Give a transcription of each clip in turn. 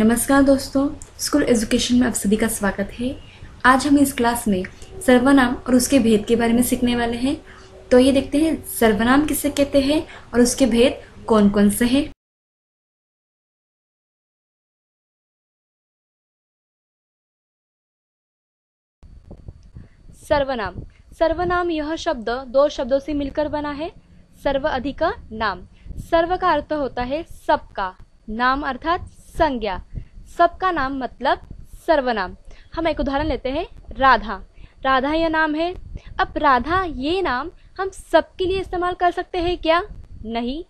नमस्कार दोस्तों, school education में आप सभी का स्वागत है। आज हम इस क्लास में सर्वनाम और उसके भेद के बारे में सीखने वाले हैं। तो ये देखते हैं सर्वनाम किसे कहते हैं और उसके भेद कौन कौन से हैं। सर्वनाम। सर्वनाम यह शब्द दो शब्दों से मिलकर बना है। सर्व अधिक नाम। सर्व का अर्थ होता है सबका, नाम अर्थात संज्ञा। सबका नाम मतलब सर्वनाम। हम एक उदाहरण लेते हैं, राधा। राधा यह नाम है। अब राधा ये नाम हम सबके लिए इस्तेमाल कर सकते हैं क्या? नहीं,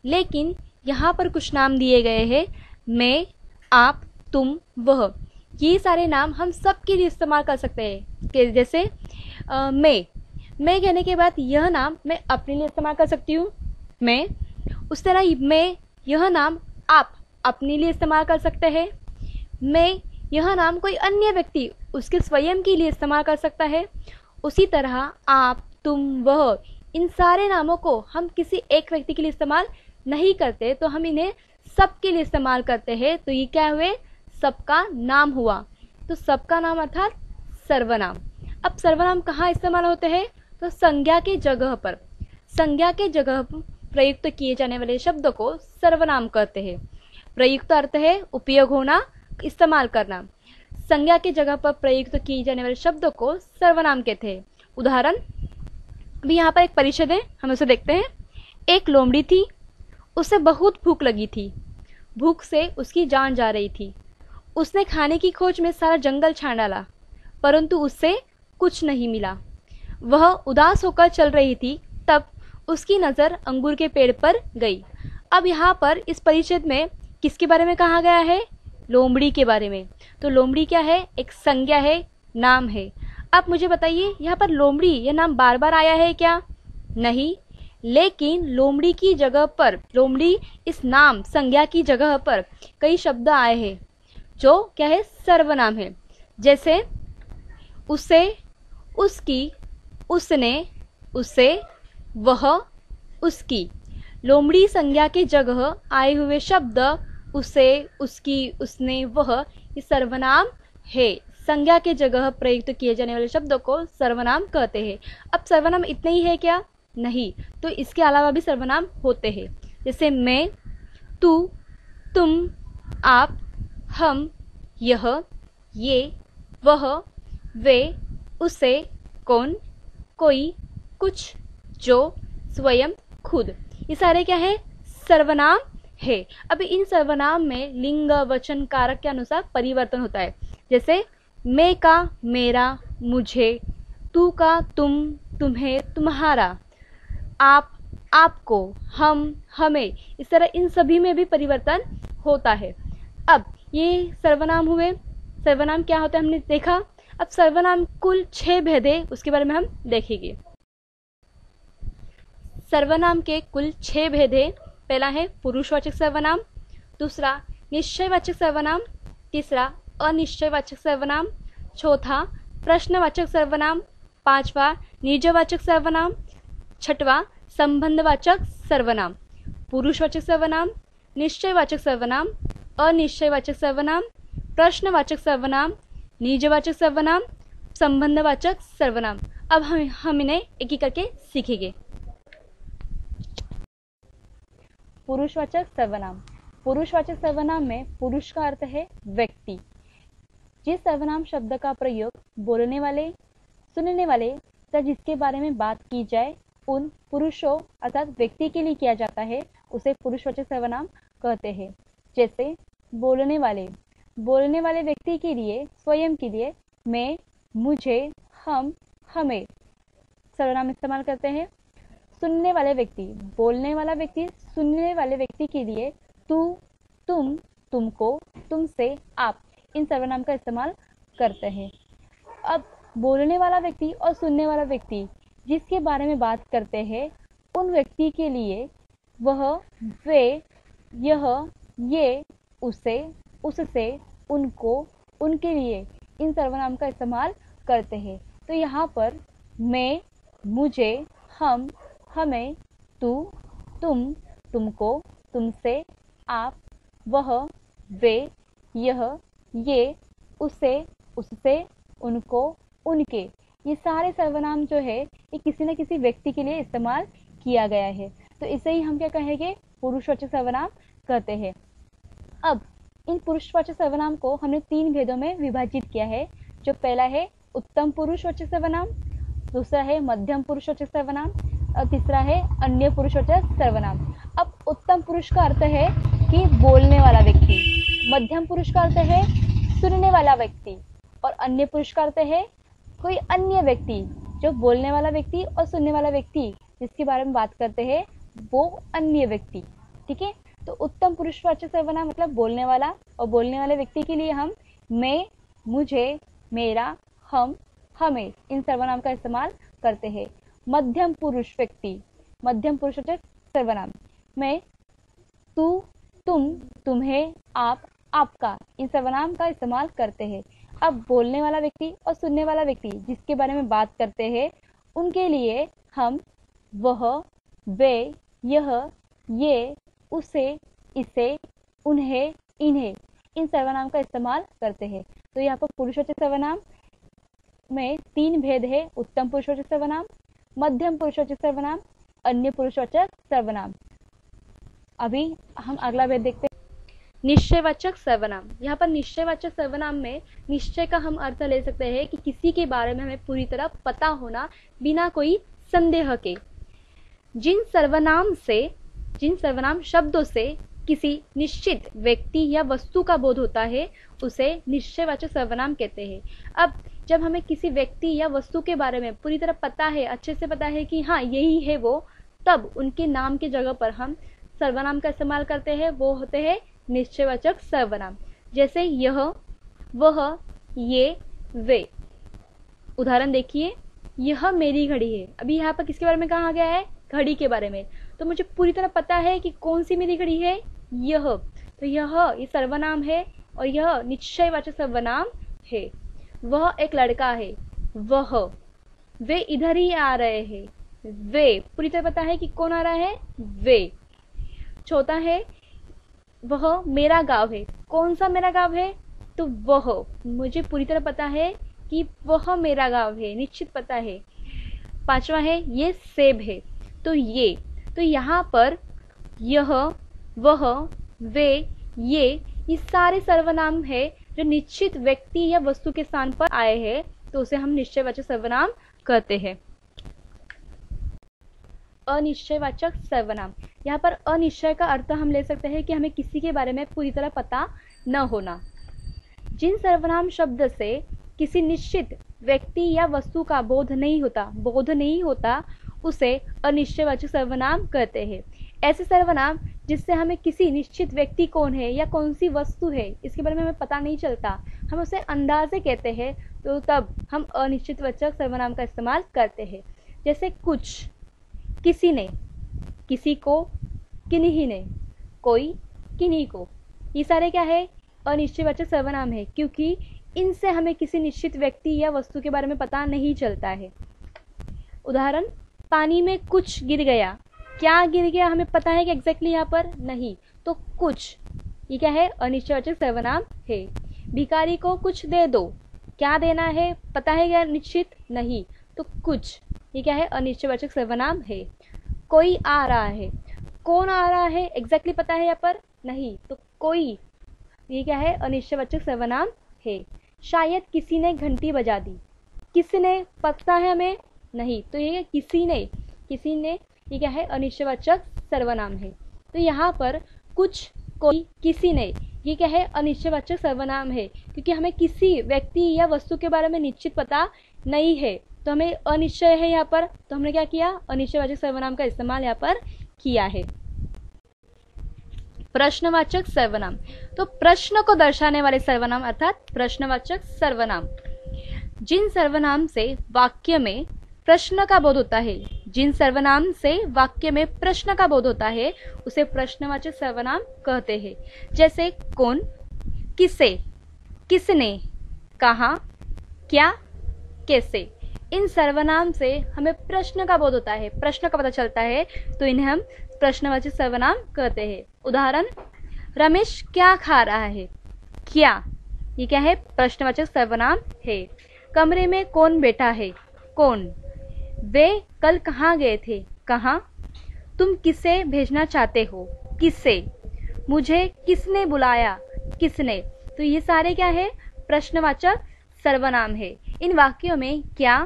लेकिन यहाँ पर कुछ नाम दिए गए हैं, मैं, आप, तुम, वह। ये सारे नाम हम सबके लिए इस्तेमाल कर सकते हैं। जैसे मैं कहने के बाद यह नाम मैं अपने लिए इस्तेमाल कर सकती हूँ, मैं। उस तरह मैं यह नाम आप अपने लिए इस्तेमाल कर सकते हैं। मैं यह नाम कोई अन्य व्यक्ति उसके स्वयं के लिए इस्तेमाल कर सकता है। उसी तरह आप, तुम, वह, इन सारे नामों को हम किसी एक व्यक्ति के लिए इस्तेमाल नहीं करते, तो हम इन्हें सबके लिए इस्तेमाल करते हैं। तो ये क्या हुए? सबका नाम हुआ। तो सबका नाम अर्थात सर्वनाम। अब सर्वनाम कहाँ इस्तेमाल होते हैं? तो संज्ञा के जगह पर। संज्ञा के जगह प्रयुक्त किए जाने वाले शब्द को सर्वनाम कहते हैं। प्रयुक्त अर्थ है उपयोग होना, इस्तेमाल करना। संज्ञा के जगह पर प्रयुक्त किए जाने वाले शब्द को सर्वनाम कहते हैं। उदाहरण, अभी यहाँ पर एक परिच्छेद है, हम उसे देखते हैं। एक लोमड़ी थी, उसे बहुत भूख लगी थी। भूख से उसकी जान जा रही थी। उसने खाने की खोज में सारा जंगल छान डाला, परंतु उससे कुछ नहीं मिला। वह उदास होकर चल रही थी, तब उसकी नज़र अंगूर के पेड़ पर गई। अब यहाँ पर इस परिच्छेद में किसके बारे में कहा गया है? लोमड़ी के बारे में। तो लोमड़ी क्या है? एक संज्ञा है, नाम है। अब मुझे बताइए, यहाँ पर लोमड़ी यह नाम बार बार आया है क्या? नहीं, लेकिन लोमड़ी की जगह पर, लोमड़ी इस नाम संज्ञा की जगह पर कई शब्द आए हैं जो क्या है? सर्वनाम है। जैसे उसे, उसकी, उसने, उसे, वह, उसकी। लोमड़ी संज्ञा के जगह आए हुए शब्द उसे, उसकी, उसने, वह, ये सर्वनाम है। संज्ञा के जगह प्रयुक्त किए जाने वाले शब्दों को सर्वनाम कहते हैं। अब सर्वनाम इतने ही है क्या? नहीं, तो इसके अलावा भी सर्वनाम होते हैं। जैसे मैं, तू, तुम, आप, हम, यह, ये, वह, वे, उसे, कौन, कोई, कुछ, जो, स्वयं, खुद। ये सारे क्या है? सर्वनाम है। अब इन सर्वनाम में लिंग, वचन, कारक के अनुसार परिवर्तन होता है। जैसे मैं का मेरा, मुझे, तू का तुम, तुम्हें, तुम्हारा, आप, आपको, हम, हमें। इस तरह इन सभी में भी परिवर्तन होता है। अब ये सर्वनाम हुए। सर्वनाम क्या होता है हमने देखा। अब सर्वनाम कुल 6 भेद है, उसके बारे में हम देखेंगे। सर्वनाम के कुल 6 भेद है। पहला है पुरुषवाचक सर्वनाम, दूसरा निश्चयवाचक सर्वनाम, तीसरा अनिश्चयवाचक सर्वनाम, चौथा प्रश्नवाचक सर्वनाम, पांचवा निजवाचक सर्वनाम, छठवा संबंधवाचक सर्वनाम। पुरुषवाचक सर्वनाम, निश्चयवाचक सर्वनाम, अनिश्चयवाचक सर्वनाम, प्रश्नवाचक सर्वनाम, निजवाचक सर्वनाम, संबंधवाचक सर्वनाम। अब हम इन्हें एक एक करके सीखेंगे। पुरुषवाचक सर्वनाम। पुरुषवाचक सर्वनाम में पुरुष का अर्थ है व्यक्ति। जिस सर्वनाम शब्द का प्रयोग बोलने वाले, सुनने वाले या जिसके बारे में बात की जाए उन पुरुषों अर्थात व्यक्ति के लिए किया जाता है, उसे पुरुषवाचक सर्वनाम कहते हैं। जैसे बोलने वाले, बोलने वाले व्यक्ति के लिए, स्वयं के लिए मैं, मुझे, हम, हमें सर्वनाम इस्तेमाल करते हैं। सुनने वाले व्यक्ति, बोलने वाला व्यक्ति सुनने वाले व्यक्ति के लिए तू, तुम, तुमको, तुमसे, आप, इन सर्वनाम का इस्तेमाल करते हैं। अब बोलने वाला व्यक्ति और सुनने वाला व्यक्ति जिसके बारे में बात करते हैं, उन व्यक्ति के लिए वह, वे, यह, ये, उसे, उससे, उनको, उनके लिए इन सर्वनाम का इस्तेमाल करते हैं। तो यहाँ पर मैं, मुझे, हम, हमें, तू, तुम, तुमको, तुमसे, आप, वह, वे, यह, ये, उसे, उससे, उनको, उनके, ये सारे सर्वनाम जो है ये किसी न किसी व्यक्ति के लिए इस्तेमाल किया गया है, तो इसे ही हम क्या कहेंगे, पुरुषवाचक सर्वनाम कहते हैं। अब इन पुरुषवाचक सर्वनाम को हमने 3 भेदों में विभाजित किया है। जो पहला है उत्तम पुरुषवाचक सर्वनाम, दूसरा है मध्यम पुरुषवाचक सर्वनाम और तीसरा है अन्य पुरुषवाचक सर्वनाम। अब उत्तम पुरुष का अर्थ है कि बोलने वाला व्यक्ति, मध्यम पुरुष का अर्थ है सुनने वाला व्यक्ति और अन्य पुरुष का अर्थ है कोई अन्य व्यक्ति। जो बोलने वाला व्यक्ति और सुनने वाला व्यक्ति जिसके बारे में बात करते हैं वो अन्य व्यक्ति। ठीक है, तो उत्तम पुरुषवाचक सर्वनाम मतलब बोलने वाला, और बोलने वाले व्यक्ति के लिए हम मैं, मुझे, मेरा, हम, हमें इन सर्वनाम का इस्तेमाल करते हैं। मध्यम पुरुष व्यक्ति, मध्यम पुरुषवाचक सर्वनाम में तू, तुम, तुम्हें, आप, आपका इन सर्वनाम का इस्तेमाल करते हैं। अब बोलने वाला व्यक्ति और सुनने वाला व्यक्ति जिसके बारे में बात करते हैं उनके लिए हम वह, वे, यह, ये, उसे, इसे, उन्हें, इन्हें इन सर्वनाम का इस्तेमाल करते हैं। तो यहाँ पर पुरुषवाचक सर्वनाम में 3 भेद है, उत्तम पुरुषवाचक सर्वनाम, मध्यम पुरुषवाचक सर्वनाम, अन्य पुरुषवाचक सर्वनाम। अभी हम अगला भेद देखते हैं, निश्चयवाचक सर्वनाम। यहाँ पर निश्चयवाचक सर्वनाम में निश्चय का हम अर्थ ले सकते हैं कि किसी के बारे में हमें पूरी तरह पता होना बिना कोई संदेह के। जिन सर्वनाम शब्दों से किसी निश्चित व्यक्ति या वस्तु का बोध होता है उसे निश्चयवाचक सर्वनाम कहते हैं। अब जब हमें किसी व्यक्ति या वस्तु के बारे में पूरी तरह पता है, अच्छे से पता है कि हाँ यही है वो, तब उनके नाम की जगह पर हम सर्वनाम का इस्तेमाल करते हैं, वो होते हैं निश्चयवाचक सर्वनाम। जैसे यह, वह, ये, वे। उदाहरण देखिए, यह मेरी घड़ी है। अभी यहाँ पर किसके बारे में कहा गया है, घड़ी के बारे में। तो मुझे पूरी तरह पता है कि कौन सी मेरी घड़ी है, यह। तो यह ये सर्वनाम है और यह निश्चयवाचक सर्वनाम है। वह एक लड़का है, वह। वे इधर ही आ रहे हैं, वे। पूरी तरह पता है कि कौन आ रहा है, वे। चौथा है वह मेरा गांव है। कौन सा मेरा गांव है, तो वह। मुझे पूरी तरह पता है कि वह मेरा गांव है, निश्चित पता है। पांचवा है ये सेब है, तो ये। तो यहाँ पर यह, वह, वे, ये सारे सर्वनाम है जो निश्चित व्यक्ति या वस्तु के स्थान पर आए हैं, तो उसे हम निश्चयवाचक सर्वनाम कहते हैं। अनिश्चयवाचक सर्वनाम। यहाँ पर अनिश्चय का अर्थ हम ले सकते हैं कि हमें किसी के बारे में पूरी तरह पता न होना। जिन सर्वनाम शब्द से किसी निश्चित व्यक्ति या वस्तु का बोध नहीं होता उसे अनिश्चयवाचक सर्वनाम कहते हैं। ऐसे सर्वनाम जिससे हमें किसी निश्चित व्यक्ति कौन है या कौन सी वस्तु है इसके बारे में हमें पता नहीं चलता, हम उसे अंदाजे कहते हैं, तो तब हम अनिश्चयवाचक सर्वनाम का इस्तेमाल करते हैं। जैसे कुछ, किसी ने, किसी को, किन्हीं ने, कोई, किन्हीं को। ये सारे क्या है, अनिश्चयवाचक सर्वनाम है, क्योंकि इनसे हमें किसी निश्चित व्यक्ति या वस्तु के बारे में पता नहीं चलता है। उदाहरण, पानी में कुछ गिर गया। क्या गिर गया हमें पता है कि एग्जैक्टली यहाँ पर नहीं, तो कुछ ये क्या है, अनिश्चयवाचक सर्वनाम है। भिखारी को कुछ दे दो। क्या देना है पता है क्या, निश्चित नहीं, तो कुछ ये क्या है, अनिश्चयवाचक सर्वनाम है। कोई आ रहा है। कौन आ रहा है एग्जैक्टली पता है यहाँ पर नहीं, तो कोई ये क्या है, अनिश्चयवाचक सर्वनाम है। शायद किसी ने घंटी बजा दी। किसने पता है हमें नहीं, तो ये किसी ने ये क्या है, अनिश्चयवाचक सर्वनाम है। तो यहाँ पर कुछ, कोई, किसी ने ये क्या है, अनिश्चयवाचक सर्वनाम है, क्योंकि हमें किसी व्यक्ति या वस्तु के बारे में निश्चित पता नहीं है, तो हमें अनिश्चय है यहाँ पर, तो हमने क्या किया, अनिश्चयवाचक सर्वनाम का इस्तेमाल यहाँ पर किया है। प्रश्नवाचक सर्वनाम। तो प्रश्न को दर्शाने वाले सर्वनाम अर्थात प्रश्नवाचक सर्वनाम। जिन सर्वनाम से वाक्य में प्रश्न का बोध होता है, जिन सर्वनाम से वाक्य में प्रश्न का बोध होता है उसे प्रश्नवाचक सर्वनाम कहते हैं। जैसे कौन, किसे, किसने, कहाँ, क्या, कैसे। इन सर्वनाम से हमें प्रश्न का बोध होता है, प्रश्न का पता चलता है, तो इन्हें हम प्रश्नवाचक सर्वनाम कहते हैं। उदाहरण, रमेश क्या खा रहा है। क्या, ये क्या है, प्रश्नवाचक सर्वनाम है। कमरे में कौन बैठा है, कौन। वे कल कहाँ गए थे, कहाँ। तुम किसे भेजना चाहते हो, किसे। मुझे किसने बुलाया, किसने। तो ये सारे क्या है, प्रश्नवाचक सर्वनाम है। इन वाक्यों में क्या,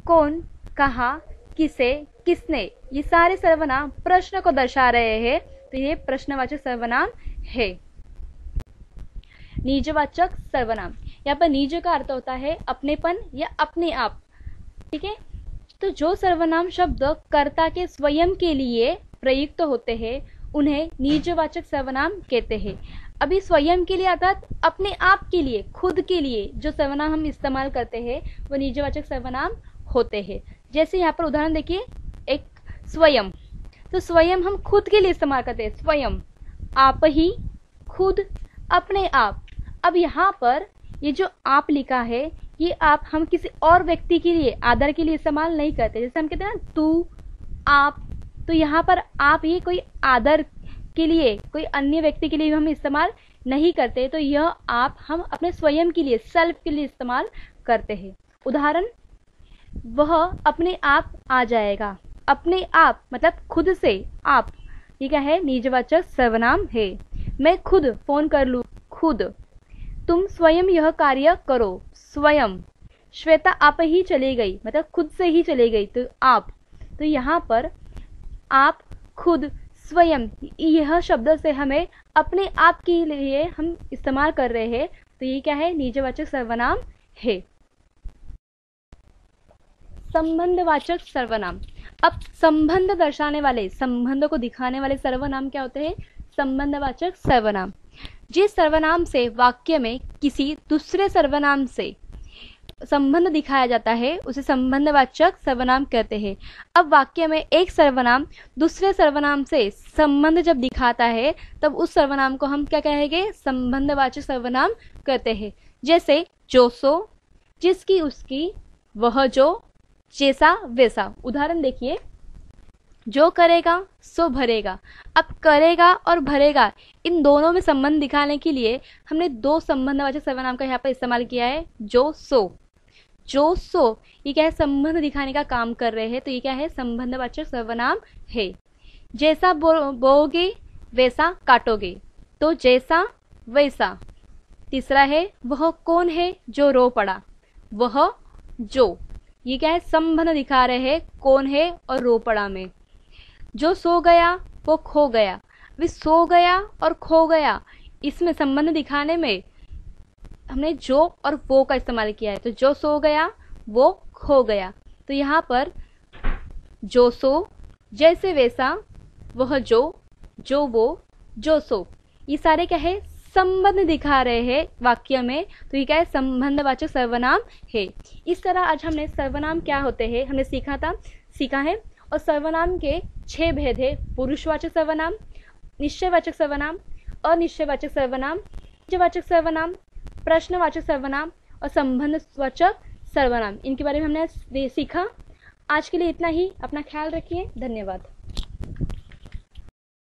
कौन, कहाँ, किसे, किसने, ये सारे सर्वनाम प्रश्न को दर्शा रहे हैं, तो ये प्रश्नवाचक सर्वनाम है। निजवाचक सर्वनाम, यहाँ पर निज का अर्थ होता है अपनेपन या अपने आप, ठीक है। तो जो सर्वनाम शब्द कर्ता के स्वयं के लिए प्रयुक्त होते हैं उन्हें निजवाचक सर्वनाम कहते हैं। अभी स्वयं के लिए अर्थात अपने आप के लिए, खुद के लिए जो सर्वनाम हम इस्तेमाल करते हैं वो निजवाचक सर्वनाम होते हैं। जैसे यहाँ पर उदाहरण देखिए, एक स्वयं, तो स्वयं हम खुद के लिए इस्तेमाल करते हैं, स्वयं, आप ही, खुद, अपने आप। अब यहाँ पर ये जो आप लिखा है, ये आप हम किसी और व्यक्ति के लिए, आदर के लिए इस्तेमाल नहीं करते। जैसे हम कहते हैं ना तू, आप, तो यहाँ पर आप ये कोई आदर के लिए, कोई अन्य व्यक्ति के लिए हम इस्तेमाल नहीं करते। तो यह आप हम अपने स्वयं के लिए, सेल्फ के लिए इस्तेमाल करते हैं। उदाहरण, वह अपने आप आ जाएगा। अपने आप मतलब खुद से, आप, ये क्या है, निजवाचक सर्वनाम है। मैं खुद फोन कर लूँ, खुद। तुम स्वयं यह कार्य करो, स्वयं। श्वेता आप ही चली गई, मतलब खुद से ही चली गई, तो आप। तो यहाँ पर आप, खुद, स्वयं, यह शब्द से हमें अपने आप के लिए हम इस्तेमाल कर रहे हैं, तो ये क्या है, निजवाचक सर्वनाम है। संबंधवाचक सर्वनाम, अब संबंध दर्शाने वाले, संबंध को दिखाने वाले सर्वनाम क्या होते हैं, संबंधवाचक सर्वनाम। जिस सर्वनाम से वाक्य में किसी दूसरे सर्वनाम से संबंध दिखाया जाता है उसे संबंधवाचक सर्वनाम कहते हैं। अब वाक्य में एक सर्वनाम दूसरे सर्वनाम से संबंध जब दिखाता है तब उस सर्वनाम को हम क्या कहेंगे, संबंधवाचक सर्वनाम कहते हैं। जैसे जो सो, जिसकी उसकी, वह जो, जैसा वैसा। उदाहरण देखिए, जो करेगा सो भरेगा। अब करेगा और भरेगा इन दोनों में संबंध दिखाने के लिए हमने दो संबंधवाचक सर्वनाम का यहाँ पर इस्तेमाल किया है, जो सो। जो सो ये क्या है, संबंध दिखाने का काम कर रहे हैं, तो ये क्या है, संबंधवाचक सर्वनाम है। जैसा बोओगे वैसा काटोगे, तो जैसा वैसा। तीसरा है, वह कौन है जो रो पड़ा, वह जो, ये क्या है, संबंध दिखा रहे हैं कौन है और रो पड़ा में। जो सो गया वो खो गया, अभी सो गया और खो गया इसमें संबंध दिखाने में हमने जो और वो का इस्तेमाल किया है। तो जो सो गया वो खो गया, तो यहाँ पर जो सो, जैसे वैसा, वह जो वो, जो सो, ये सारे क्या है, संबंध दिखा रहे हैं वाक्य में, तो ये क्या है, संबंधवाचक सर्वनाम है। इस तरह आज हमने सर्वनाम क्या होते हैं हमने सीखा है। और सर्वनाम के 6 भेद है, पुरुषवाचक सर्वनाम, निश्चयवाचक सर्वनाम, अनिश्चयवाचक सर्वनाम, निजवाचक सर्वनाम, प्रश्नवाचक सर्वनाम और संबंधवाचक सर्वनाम। इनके बारे में हमने सीखा। आज के लिए इतना ही। अपना ख्याल रखिए। धन्यवाद।